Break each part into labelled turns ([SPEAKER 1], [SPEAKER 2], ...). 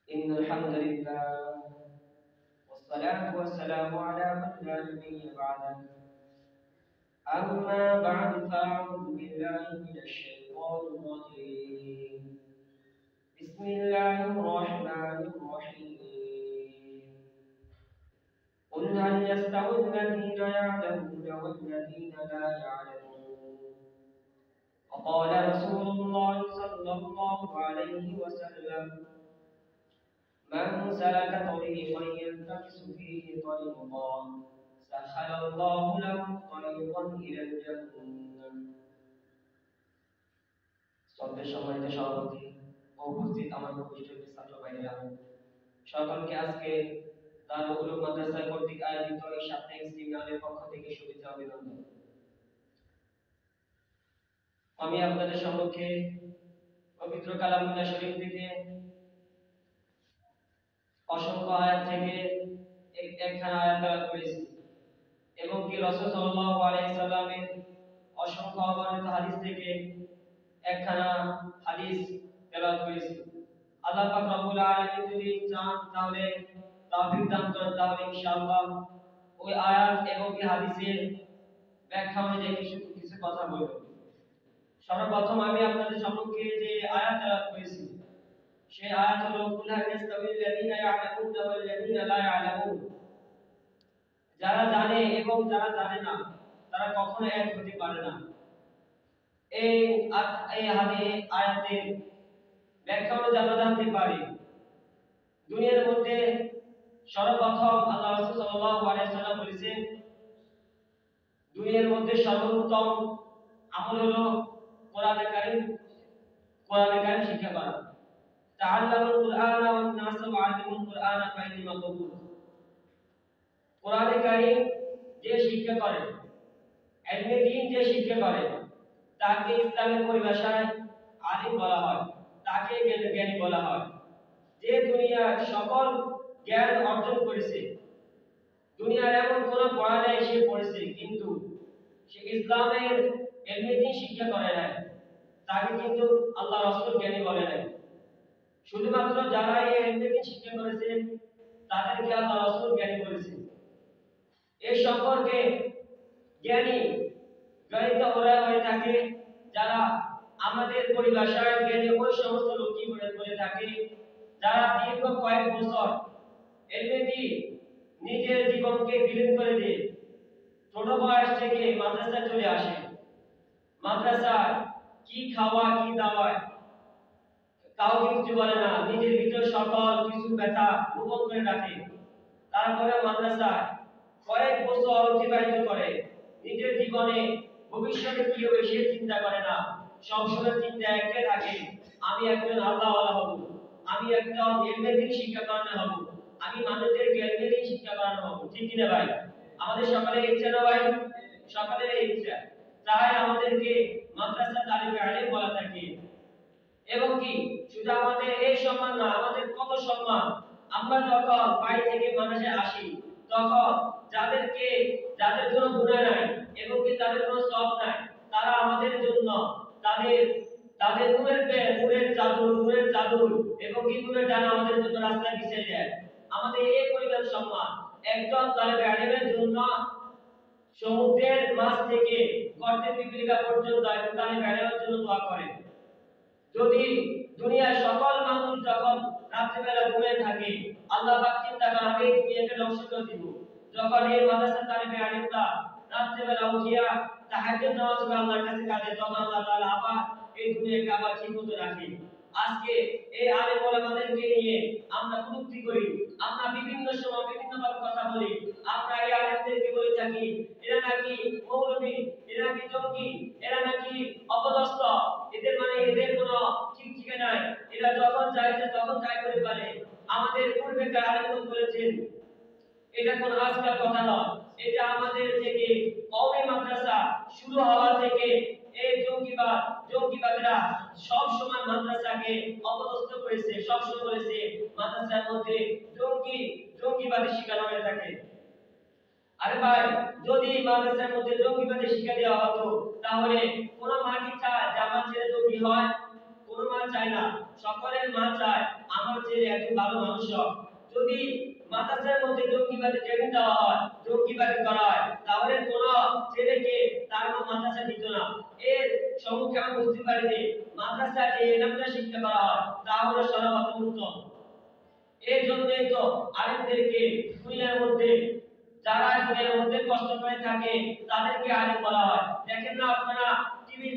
[SPEAKER 1] إن الحمد لله والصلاة والسلام على من لا نبي بعده. أما بعد فأعوذ بالله من الشيطان الرجيم. بسم الله الرحمن الرحيم. قل هل يستوي الذين يعلمون والذين لا يعلمون؟ وقال رسول الله صلى الله عليه وسلم: من سلك طريقا يلتمس فيه طريقا سهل الله له طريقا إلى الجنة. শ্রদ্ধেয় সম্মানিত সভাপতি ও উপস্থিত আমার প্রতিষ্ঠিত ছাত্র ভাইরা, সকলকে আজকে দারুল উলুম মাদ্রাসা কর্তৃক আয়োজিত এই সাপ্তাহিক সেমিনারের পক্ষ থেকে শুভেচ্ছা অভিনন্দন। আমি আপনাদের সম্মুখে পবিত্র কালামুল্লাহ শরীফ থেকে অসংখ্য আয়াত থেকে একখানা আয়াত তেলাওয়াত করেছি এবং কি রাসূল সাল্লাল্লাহু আলাইহি সাল্লামের অসংখ্য অগণিত হাদিস থেকে একখানা হাদিস তেলাওয়াত করেছি। আল্লাহ পাক রব্বুল আলামিন যদি চান তাহলে তৌফিক দান করেন, তাহলে ইনশাআল্লাহ ওই আয়াত এবং কি হাদিসের ব্যাখ্যা অনুযায়ী কিছু কথা বলবো। সর্বপ্রথম আমি আপনাদের সম্মুখে যে আয়াত তেলাওয়াত করেছি সেই আয়াত হলো কুল হাল ইয়াস্তাবিল লাযিনা ইয়ালামুনা ওয়াল লাযিনা লা ইয়ালামুন। যারা জানে এবং যারা জানে না তারা কখনো এক হতে পারে না। এই আয়াতের ব্যাখ্যা অনুযায়ী আমরা জানতে পারি দুনিয়ার মধ্যে সর্বপ্রথম আল্লাহ রাসূল সাল্লাল্লাহু আলাইহি সাল্লাম বলেছেন দুনিয়ার মধ্যে সর্বোত্তম আমল হলো কোরআনে কারীম শিক্ষা করা। তাআল্লামুল কুরআনা ওয়ান নাস ওয়া'আল্লিমুল কুরআনা ফাইন্নাহু মাকবুল। কোরআনে কারীম যে শিক্ষা করে, ইলমে দ্বীন যে শিক্ষা করে, তাকে ইসলামের পরিভাষায় আলিম বলা হয়, তাকে জ্ঞানী বলা হয়। যে দুনিয়ার সকল জ্ঞান অর্জন করেছে, দুনিয়ার এমন কোন পড়া নাই সে পড়েছে কিন্তু সে ইসলামের ইলমে দ্বীন শিক্ষা করে নাই, তাকে কিন্তু আল্লাহ রাসূল জ্ঞানী বলে নাই। শুধুমাত্র যারা এই ইলমে দ্বীন শিক্ষা করেছে তাদেরকে আল্লাহ রাসূল জ্ঞানী বলেছেন। এই সম্পর্কে জ্ঞানী গণিত ওরা হয়ে থাকে যারা আমাদের পরিভাষায় জ্ঞানী ওই সমস্ত লোকই বলে থাকে যারা দীর্ঘ কয়েক বছর ইলমে দ্বীন নিজের জীবনকে বিলীন করে দিয়ে ছোট বয়স থেকে মাদ্রাসায় চলে আসে। মাদ্রাসায় কি খাওয়া কি দাওয়া কাউকে কিছু বলে না, নিজের ভিতর সকল কিছু ব্যথা গোপন করে রাখে। তারপরে মাদ্রাসায় কয়েক বছর অতিবাহিত করে, নিজের জীবনে ভবিষ্যতে কি হবে সে চিন্তা করে না, সবসময় চিন্তা একটাই থাকে, আমি একজন আল্লাহওয়ালা হব, আমি একজন ইলমে দ্বীন শিক্ষা করানো হব, আমি মানুষদেরকে ইলমে দ্বীন শিক্ষা করানো হব। ঠিক কি না ভাই? আমাদের সকলের ইচ্ছা না ভাই? সকলের ইচ্ছা, তাই আমাদেরকে মাদ্রাসা তালিবে আলিম বলা থাকে। এবং কি শুধু আমাদের এই সম্মান না, আমাদের কত সম্মান। আমরা যখন বাড়ি থেকে মানুষে আসি তখন যাদের কোনো গুনাহ নাই এবং কি তাদের কোনো সওয়াব নাই, তারা আমাদের জন্য তাদের নূরের চাদর এবং কি নূরের ডানা আমাদের জন্য রাস্তায় বিছিয়ে দেয়। আমাদের এই পরিমাণ সম্মান একজন তালিবে ইলমের জন্য সমুদ্রের মাছ থেকে গর্তের পিপিলিকা পর্যন্ত একজন তালিবে ইলমের জন্য দোয়া করে। যদি দুনিয়ার সকল মানুষ যখন রাত্রিবেলা ঘুমিয়ে থাকে, আল্লাহ পাক চিন্তা করেন আমি এই দুনিয়াকে ধ্বংস করে দিব। যখন এই মাদ্রাসা তালিবে ইলমরা রাত্রিবেলা উঠিয়া তাহাজ্জুদ নামাজ পড়ে আল্লাহর কাছে কাঁদে, তখন আল্লাহ তাআলা আবার এই দুনিয়াকে আবার ঠিকমতো রাখে। আজকে এই আলেম ওলামাদেরকে নিয়ে আমরা কটূক্তি করি, আমরা বিভিন্ন সময় বিভিন্ন ভাবে কথা বলি। আমরা এই আলেমদেরকে বলে থাকি এরা নাকি মৌলবী, এরা নাকি জঙ্গি, এরা নাকি অপদস্থ, এদের মানে এদের কোনো ঠিক ঠিকানা নাই, এরা যখন চাইছে তখন তাই করে পারে। আমাদের পূর্বেকার আলেমগণ বলেছেন এটা কোন আজকাল কথা নয়, এটা আমাদের থেকে কওমি মাদ্রাসা শুরু হওয়া থেকে এই জঙ্গিবাদীরা সব সময় মাদ্রাসাকে অপদস্থ করেছে, সব সময় বলেছে মাদ্রাসার মধ্যে জঙ্গিবাদী শিখানো হয়ে থাকে। আরে ভাই, যদি মাদ্রাসার মধ্যে জঙ্গিবাদী শিক্ষা দেওয়া হতো তাহলে কোন মাটিছা জামাত ছেড়ে জঙ্গি হয়? কোন কোনো মা চায় না, সকলের মা চায় আমার ছেলে একজন ভালো মানুষ হোক। যদি মাদ্রাসার মধ্যে জঙ্গিবাদী ট্রেনিং দেওয়া হয়, জঙ্গিবাদী করা হয়, তাহলে কোন ছেলেকে তার মা মাদ্রাসা দিত না। এর সম্মুখে আমরা বুঝতে পারি যে মাদ্রাসায় যে এলামটা শিক্ষা করা হয় তা হলো সর্বপ্রথম উত্তম। এই জন্যই তো আলেমদেরকে দুনিয়ার মধ্যে, যারা দুনিয়ার মধ্যে কষ্ট করে থাকে তাদেরকে আলেম বলা হয়। দেখেন না আপনারা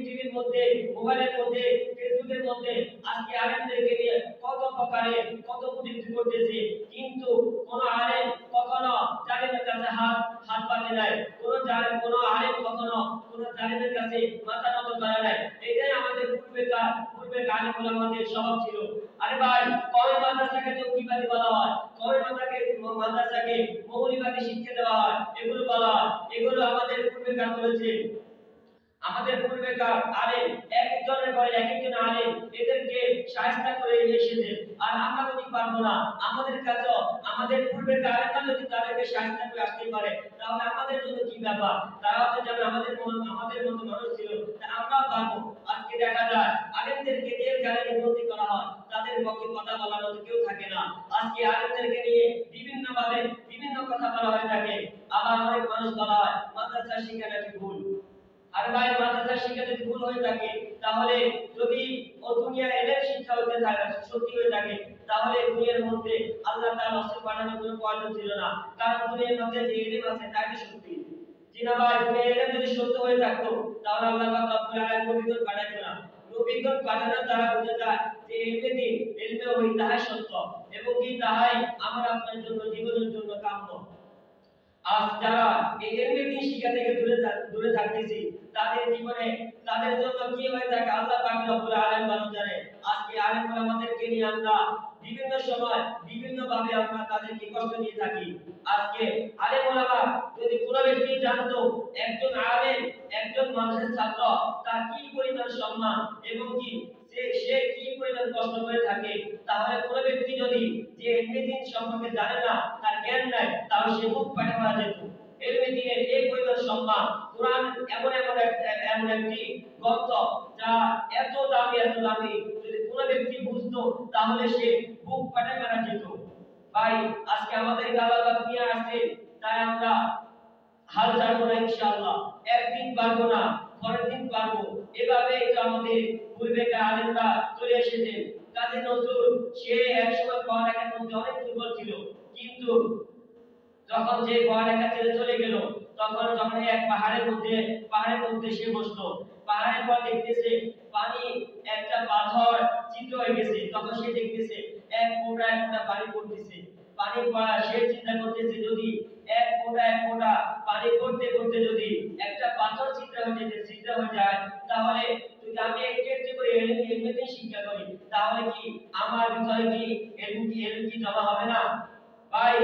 [SPEAKER 1] টিভির মধ্যে, মোবাইলের মধ্যে, ফেসবুকের মধ্যে আজকে আলেমদেরকে নিয়ে কত প্রকারে কত কটূক্তি করতেছে, কিন্তু কোন আলেম কখনো জালেমের কাছে হাত পাতে নাই, কোন আলেম কখনো কোন জালেমের কাছে মাথা নত করে নাই। এটাই আমাদের পূর্বেকার আলেম ওলামাদের স্বভাব ছিল। আরে ভাই, কবে মাদ্রাসাকে জঙ্গিবাদী বলা হয়, কবে মাদ্রাসাকে মৌলবাদী শিক্ষা দেওয়া হয়, এগুলো বলা হয়, এগুলো আমাদের পূর্বেকার বলেছে। আমাদের পূর্বেকার আলেম এক একজনের পরে এক একজন আলেম এদেরকে শায়েস্তা করে এসেছে। আর আমরা যদি পারবো না, আমাদের কাছে আমাদের পূর্বেকার আলেমরা যদি তাদেরকে শায়েস্তা করে আসতে পারে, তাহলে আমাদের জন্য কি ব্যাপার? তারাও তো যাবে, আমাদের মতো মানুষ ছিল, তা আমরাও পারবো। আজকে দেখা যায় আলেমদেরকে জেলখানায় বন্দী করা হয়, তাদের পক্ষে কথা বলার মতো কেউ থাকে না। আজকে আলেমদেরকে নিয়ে বিভিন্নভাবে বিভিন্ন কথা বলা হয়ে থাকে। আবার অনেক মানুষ বলা হয় মাদ্রাসা শিক্ষা নাকি ভুল। আর ভাই, মাদ্রাসা শিক্ষা যদি ভুল হয়ে থাকে, তাহলে যদি ও দুনিয়ার এলেম শিক্ষা হতে থাকে, সত্যি হয়ে থাকে, তাহলে দুনিয়ার মধ্যে আল্লাহ তাআলা রাসূল পাঠানোর কোনো প্রয়োজন ছিল না। কারণ দুনিয়ার মধ্যে যে এলেম আছে তাই তো সত্যি। জি না ভাই, দুনিয়ার এলেম যদি সত্য হয়ে থাকতো, তাহলে আল্লাহ পাক রব্বুল আলামিন নবীগণ পাঠাইতো না। নবীগণ পাঠানোর দ্বারা বোঝা যায় যে এলমে ওহী তাহাই সত্য, এবং কি তাহাই আমার আপনার জন্য, জীবনের জন্য কাম্য। আজ যারা এই এলমে শিক্ষা থেকে দূরে থাকতেছি, তাদের জীবনে তাদের জন্য কি হয়ে থাকে আল্লাহ পাক রব্বুল আলামিন ভালো জানে। আজকে আলেম ওলামাদেরকে নিয়ে আমরা বিভিন্ন সময় বিভিন্ন ভাবে আমরা তাদেরকে কষ্ট দিয়ে থাকি। আজকে আলেম ওলামা যদি কোনো ব্যক্তি জানতো একজন আলেম, একজন মানুষের ছাত্র, তার কি পরিমাণ সম্মান এবং কি সে কি পরিমাণ কষ্ট করে থাকে, তাহলে কোনো ব্যক্তি যদি যে এলমে সম্পর্কে জানে না, তার জ্ঞান নাই, তাহলে সে মুখ পাঠা মারা যেত। এলমে এই পরিমাণ সম্মান। কোরআন এমন একটি গ্রন্থ যা এত দামি, এত দামি, যদি কোনো ব্যক্তি বুঝতো তাহলে সে বুক ফাটে মারা যেত। ভাই, আজকে আমাদের আল্লাহ নিয়ে আসছে, তাই আমরা হাল ছাড়বো না ইনশাআল্লাহ। একদিন পারবো না, পরের দিন পারবো, এভাবে তো আমাদের পূর্বেকার আলেমরা চলে এসেছেন। কাজী নজরুল সে একসময় পড়ালেখার মধ্যে অনেক দুর্বল ছিল, কিন্তু যখন যে পড়ালেখা ছেড়ে চলে গেল, যখন এক পাহাড়ের মধ্যে সে বসলো, পাহাড়ের পর দেখতেছে পানি, একটা পাথর চিত্র হয়ে গেছে, তখন সে দেখতেছে এক ফোঁটা পানি পড়তেছে। পানি পড়া সে চিন্তা করতেছে, যদি এক ফোঁটা পানি পড়তে পড়তে যদি একটা পাথর চিত্র হয়ে যায়, তাহলে যদি আমি একটু একটু করে এলমে শিক্ষা করি, তাহলে কি আমার ভিতরে কি এলম কি জমা হবে না? ভাই,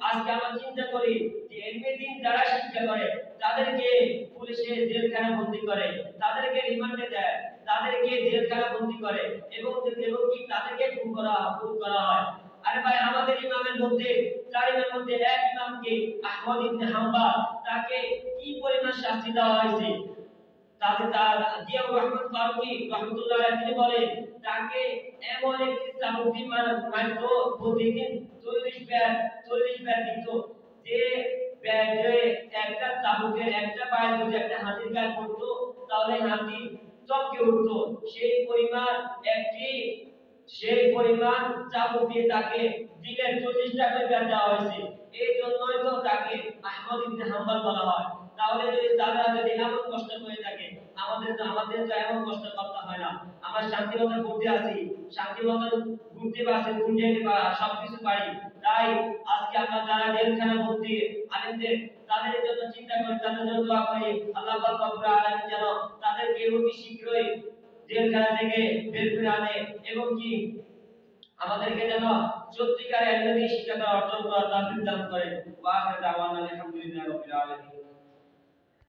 [SPEAKER 1] আজকে আমরা চিন্তা করি যে এলমে যারা শিক্ষা করে তাদেরকে পুলিশে জেলখানা বন্দী করে, তাদেরকে রিমান্ডে দেয়, তাদেরকে জেলখানা বন্দী করে, এবং কি তাদেরকে খুন করা হয়। আরে ভাই, আমাদের ইমামের মধ্যে, চার ইমামের মধ্যে এক ইমামকে আহমদ ইবনে হাম্বল, তাকে কি পরিমাণ শাস্তি দেওয়া হয়েছে। তার জিয়াউর রহমান ফারুকী রাহমাতুল্লাহ আলাইহি তিনি বলেন, তাকে এমন একটি চাবুক দিয়ে মারতো, প্রতিদিন 40 ব্যাট দিত, যে ব্যাটে একটা চাবুকের একটা পায়ে যদি একটা হাতির গায়ে পড়তো, তাহলে হাতি চমকে উঠতো। সেই পরিমাণ চাবুক দিয়ে তাকে দিনের 40টা করে ব্যাট দেওয়া হয়েছে। এই জন্যই তো তাকে আহমদ ইবনে হাম্বল বলা হয়। তাহলে যদি তারা যদি এমন কষ্ট করে থাকে, আমাদের তো এমন কষ্ট করতে হয় না। আমরা শান্তি মতো ঘুরতে আসি, শান্তি মতো ঘুরতে পারছি, ঘুরতে সবকিছু পারি। তাই আজকে আমরা যারা জেলখানা বন্দী আলেমদের, তাদের জন্য চিন্তা করি, তাদের জন্য দোয়া করি, আল্লাহ পাক রব্বুল আলামিন যেন তাদেরকে অতি শীঘ্রই জেলখানা থেকে বের করে আনে, এবং কি আমাদেরকে যেন সত্যিকার এলমে শিক্ষা অর্জন করার তৌফিক দান করে। ওয়া আখিরু দাওয়ানা আলহামদুলিল্লাহি রাব্বিল আলামিন।